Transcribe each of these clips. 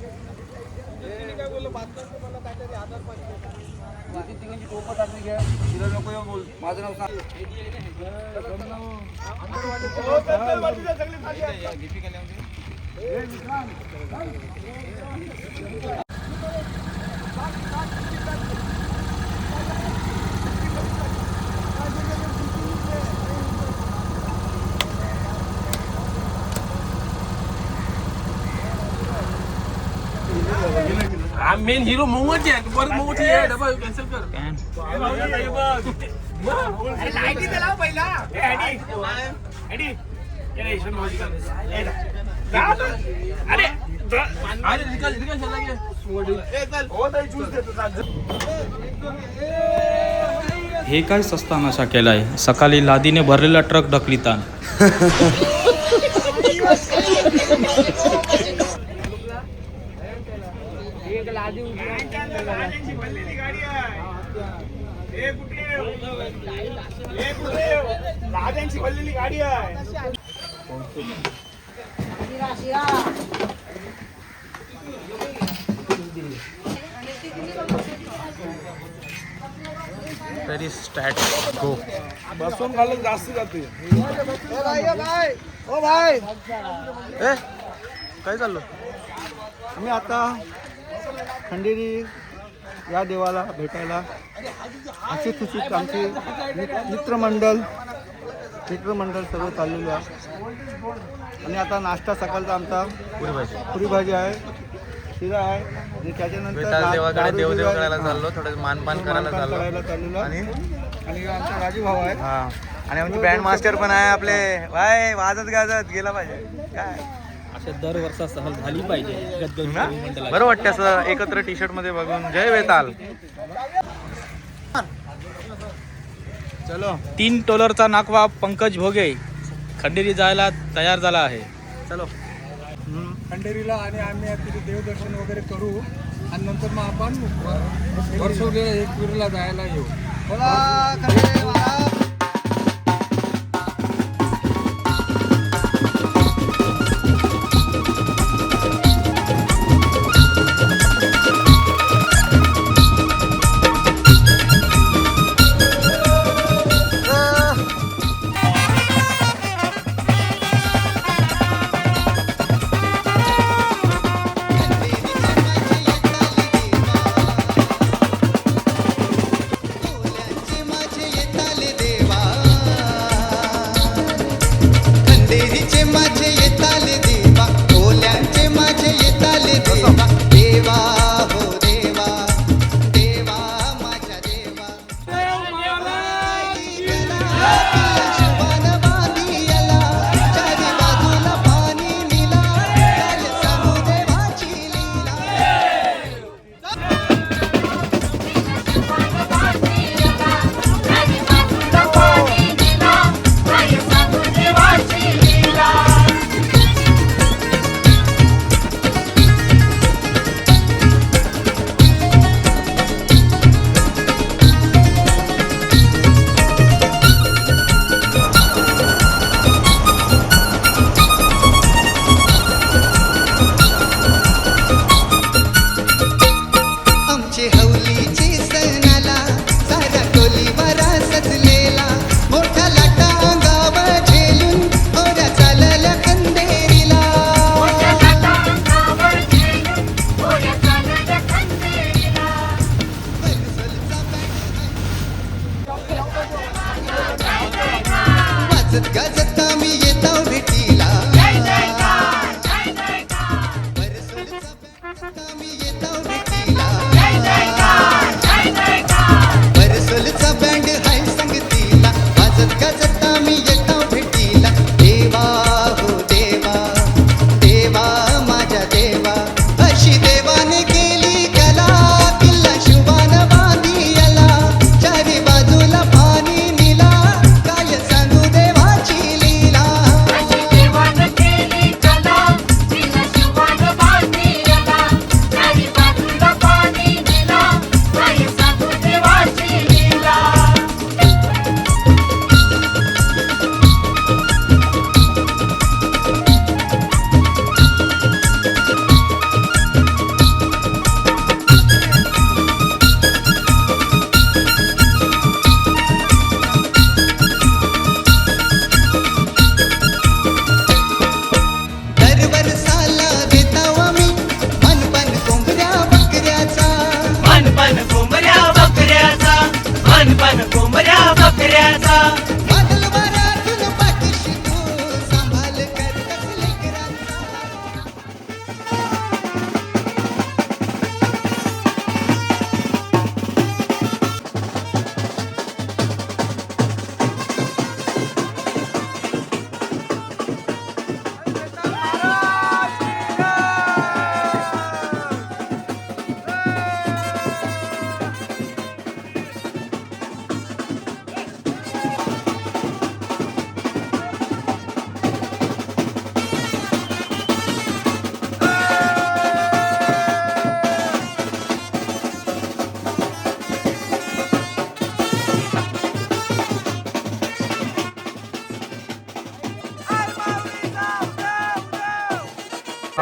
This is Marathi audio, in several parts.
काय बोललो बातम्या तुम्हाला काहीतरी आधार पाहिजे माझं नाव सांग. मेन हिरो मोमोची आहे परत मोमोची आहे डबल कॅन्सल कर हे काय सस्ता नशा केलाय. सकाळी लादीने भरलेला ट्रक ढकलितान. राजांची भरलेली गाडी आहे. तरी स्टॅट गो. बसून खाल्लं जास्त जाते. ओ भाई काय चाललं? आम्ही आता खंडेरी या देवाला भेटायला अशी खुशीत आमची मित्रमंडळ सगळं चाललेलं आहे. आणि आता नाश्ता सकाळचा आमचा पुरी भाजी आहे, शिरा आहे आणि त्याच्यानंतर देवाकडे देवदेव करायला चाललो, थोडं मानपान करायला चाललो. आणि आमचा राजू भाऊ आहे. हा, आणि आमचे बँड मास्टर पण आहे आपले. वाय वाजत गाजत गेला पाहिजे. काय अशा दर वर्षा सहल झाली पाहिजे. बरं वाटतं असं एकत्र टी शर्ट मध्ये बघून. जय वेताल. चलो 3 टोलरचा नाकवा पंकज भोगे खंडेरी जायला तयार झाला आहे. चलो खंडेरीला आणि आम्ही तिथे देवदर्शन वगैरे करू आणि नंतर मग आपण वर्षोगे एकविरीला जायला येऊ. माझे येताले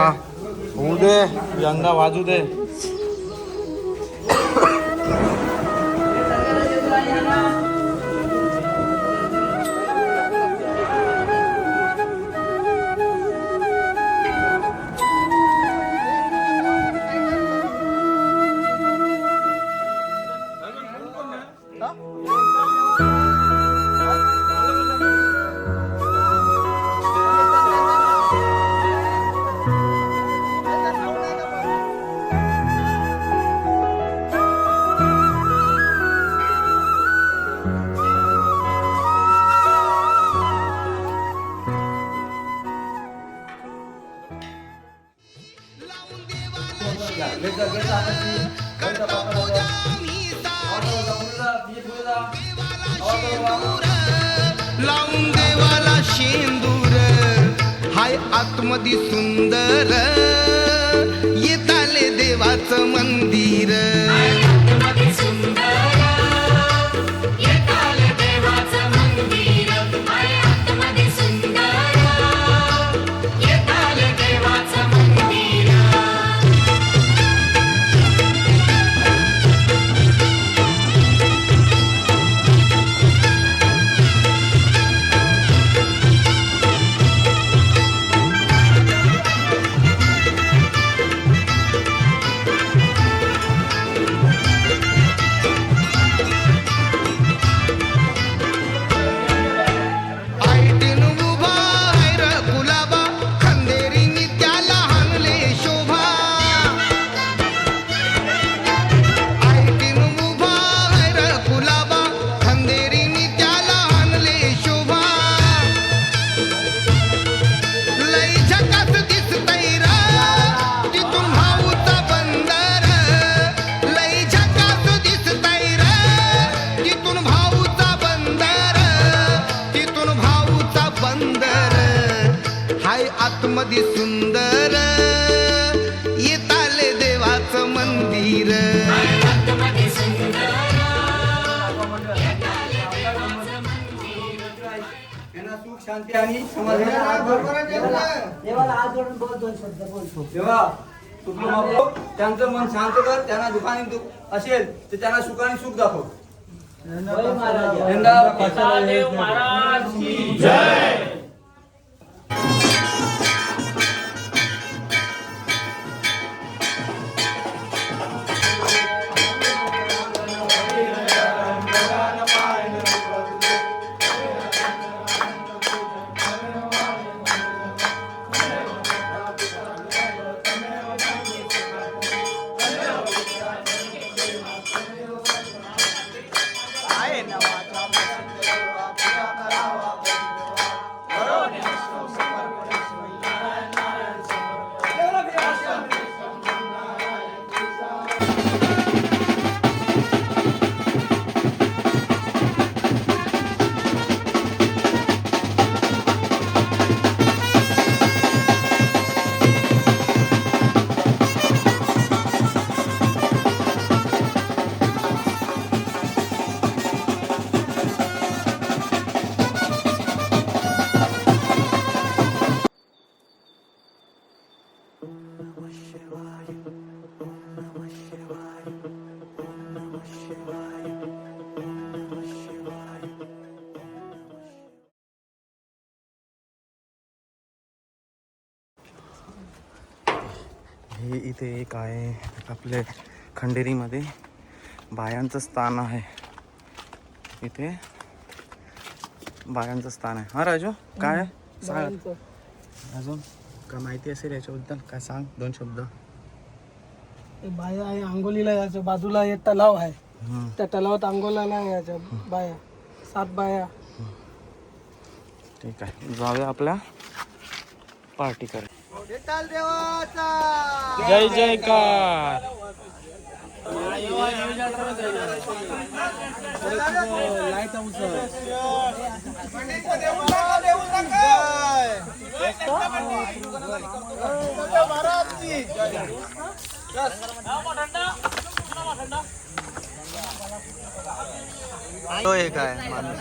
होऊ दे, यंदा वाजू दे. लावून देवाला शेंदूर हाय आतमधी सुंदर येताले देवाचं मंदिर आतमध्ये सुंदर येताले देवाचं मंदिर यांना सुख शांती आणि त्यांचं मन शांत कर. त्यांना दुःखाने दुःख असेल तर त्यांना सुखाने सुख दाखव. महाराज की जय. हे इथे एक आहे आपले खंडेरीमध्ये बायांचं स्थान आहे. इथे बायांचं स्थान आहे. हा राजू काय सांग अजून काय माहिती असेल याच्याबद्दल काय सांग 2 शब्द. बाया आहे आंघोलीला याच्या बाजूला एक तलाव आहे. त्या तलावात आंघोळाला याच्या बाया 7 बाया. ठीक आहे जाऊया आपल्या पार्टी कर. जय जयकार. काय माणूस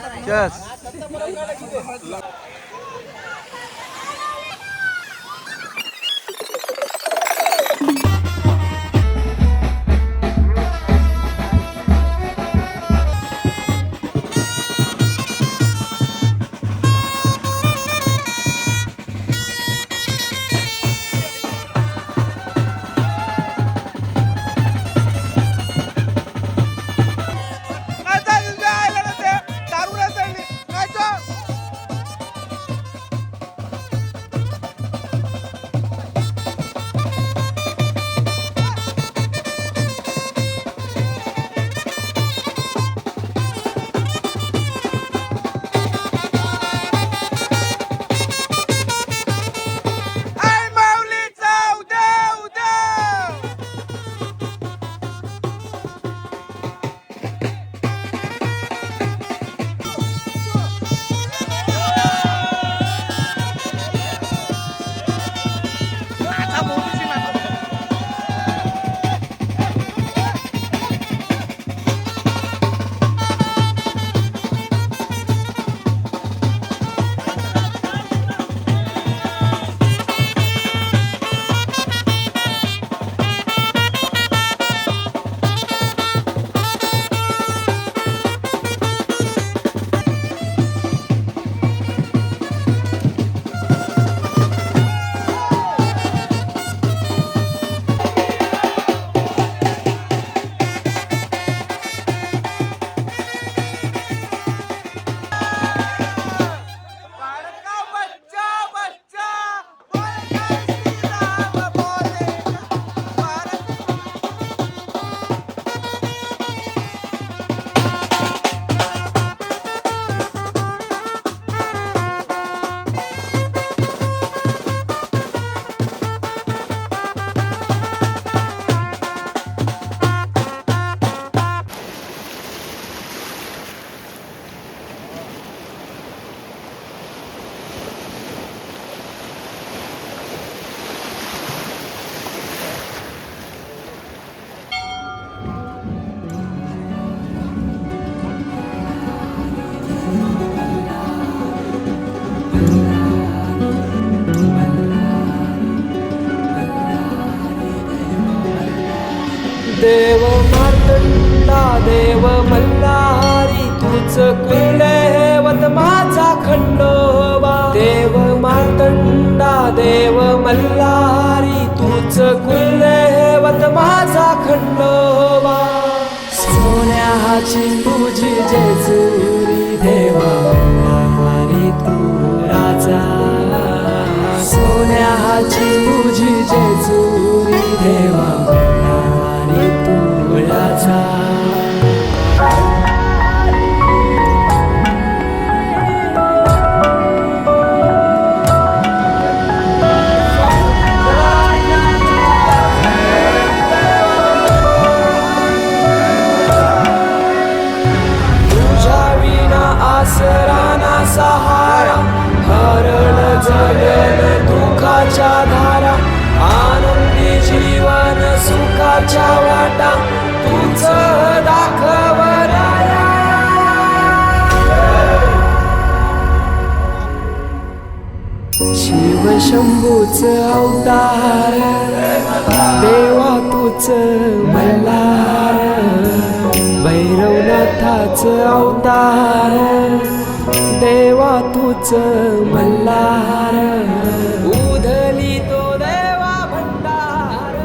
देव मार्तंडा देव मल्हारी तूच कुलदैवत माझा खंडोबा देव मार्तंडा देव मल्हारी तूच कुलदैवत माझा खंडोबा सोन्याची तुझी जेजुरी देवा मल्हारी तू राजा सोन्याची तुझी जेजुरी देवा मल्हारी तू राजा आसराना सहारा हरण जगन दुःखाच्या धारा आनंदी जीवन सुखाच्या वाटा तुझ दाखव राया शिव शंभूच अवतार देवा तुझ मल्हार भैरवनाथाच अवतार देवा तूच मल्हार उधली तो देवा भंडार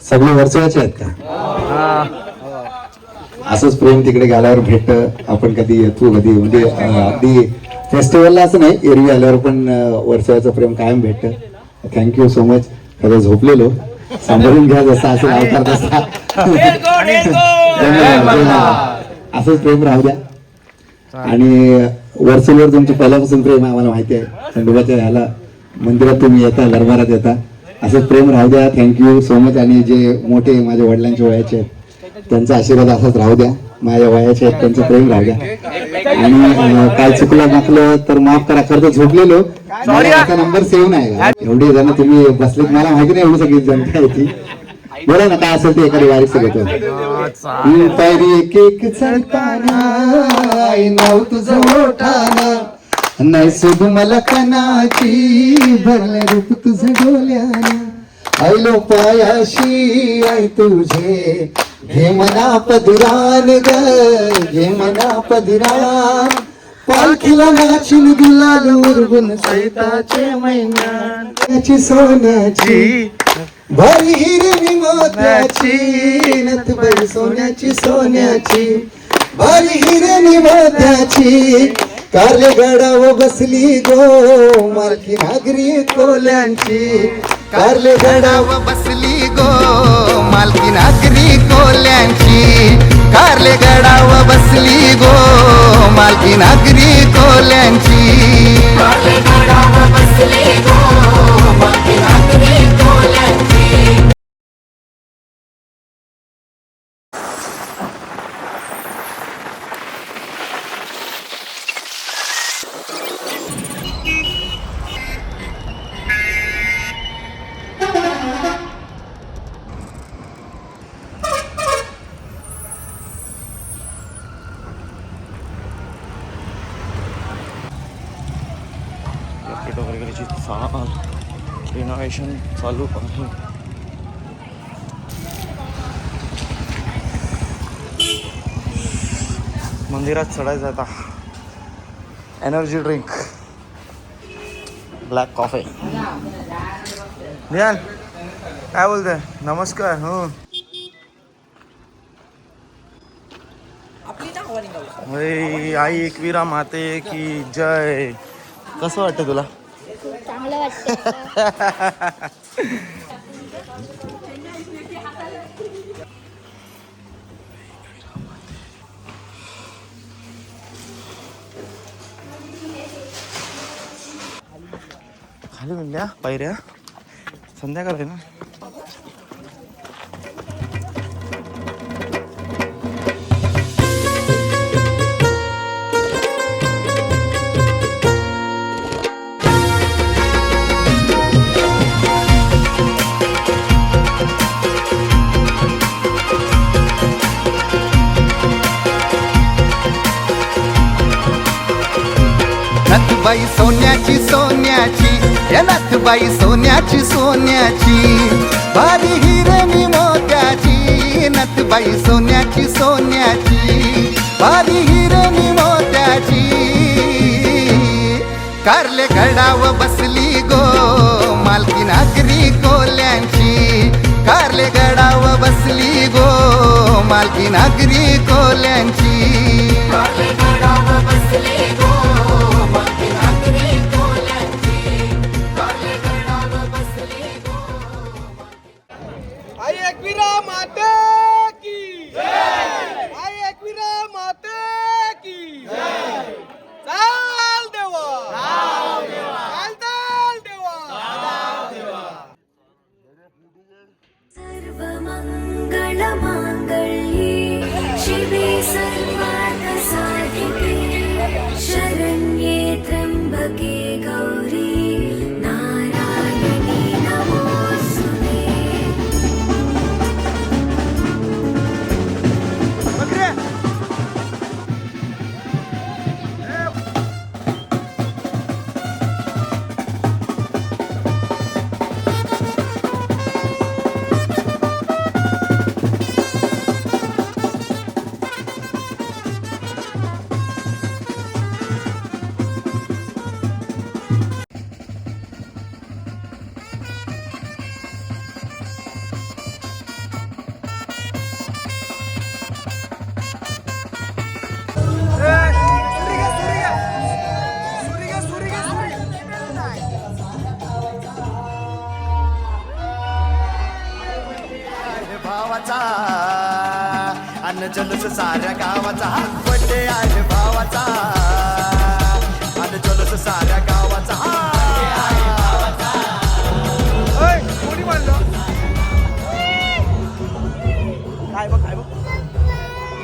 सगळे वर्षाचे आहेत का? असंच प्रेम तिकडे गेल्यावर भेटत आपण कधी येतो कधी म्हणजे अगदी फेस्टिवलला असं नाही एरवी आल्यावर पण वर्षाचं प्रेम कायम भेटत थँक्यू सो मच खरं झोपलेलो सांभाळून घ्या जसा असेल अवतार तसा असंच प्रेम राहू द्या आणि वर्षभर तुमचं पहिल्यापासून प्रेम आम्हाला माहिती आहे खंडोबाच्या ह्याला मंदिरात तुम्ही येता दरबारात येता असंच प्रेम राहू द्या थँक्यू सो मच आणि जे मोठे माझ्या वडिलांच्या वयाचे आहेत त्यांचा आशीर्वाद असाच राहू द्या माझ्या वयाचे आहेत त्यांचं प्रेम राहू द्या आणि काय चुकलं नकलं तर माफ करा खरं तर झोपलेलो माझा नंबर सेव्ह नाही एवढे जण तुम्ही बसलेत मला माहिती नाही एवढी सगळी जनता आहे ती बोला ना काय असेल ते एखादी वारीच घेतो पायरी एक एक चढताना नाव तुझं मोठाना नाही सुध मला कनाची भरलं रूप तुझं डोल्याना आयलो पायाशी आई तुझे घे मना पदरान ग घे मना पदरान पालखीला नाचिन गुलाल उरगुन सैताचे मैनाची सोन्याची भरी हिरवी मोत्याची नथबाई सोन्याची सोन्याची भरी हिरवी मोत्याची कारले गडाव बसली गो मालकी नागरी कोल्यांची कारले गडाव बसली गो मालकी नागरी कोल्यांची कारले गडाव बसली गो मालकी नागरी कोल्यांची कारले गडाव बसली गो मालकी नागरी कोल्यांची वगैरेची चाल रिनोव्हेशन चालू आहे मंदिरात चढायचं आता एनर्जी ड्रिंक ब्लॅक कॉफी ध्यान काय बोलतंय नमस्कार हो आई एकवीरा माते की जय कसं वाटतं तुला चांगलं वाटतं खाली म्हणल्या पायऱ्या संध्याकाळ आहे ना नाथबाई सोन्याची सोन्याची, या नाथबाई सोन्याची सोन्याची, भारी हिरणी मोत्याची, नाथबाई सोन्याची सोन्याची, भारी हिरणी मोत्याची, कारले गडाव बसली गो मालकी नागरी कोल्यांची, कारले गडाव बसली गो मालकी नागरी कोल्यांची, कारले गडाव बसली गो मालकी नागरी कोल्यांची, कारले गडाव बसली गो. आई एकविरा माते की जय, आई एकविरा माते की जय. चाल देवा, चाल चाल देवा. सर्व मंगल मांगल्ये शिवे सर्वार्थ साधिके शरण्ये त्र्यंबके गौरी नारायणी नमोस्तुते. भावाचा अन्न जलस साऱ्या गावाचा, बड्डे आहे भावाचा अन्न जलस साऱ्या गावाचा. कोणी म्हणलं काय बघ काय बघ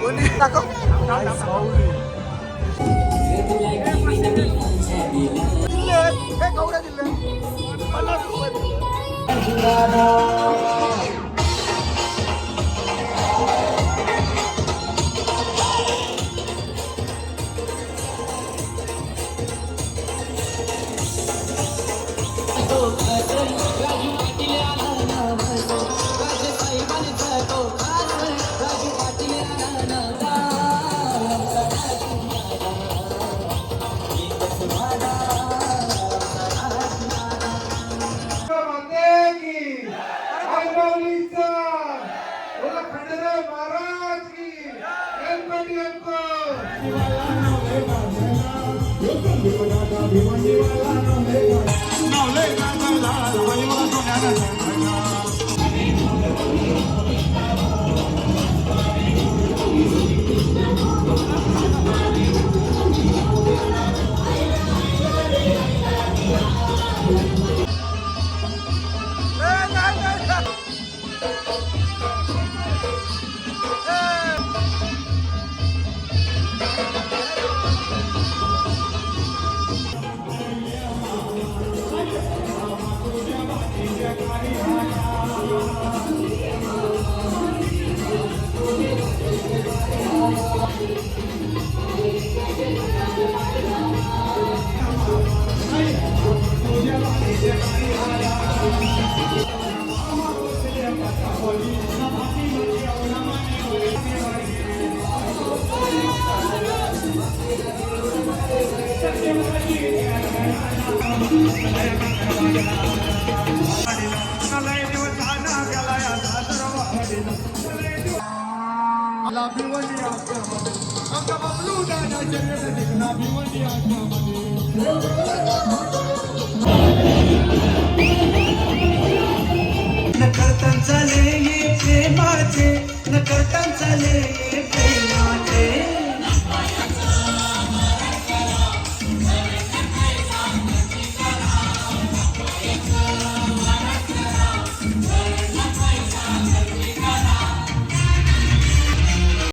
कोणी दाखव. हे कवड्या दिले 50 रुपये. न करता चाले प्रेमाचे, न करता चाले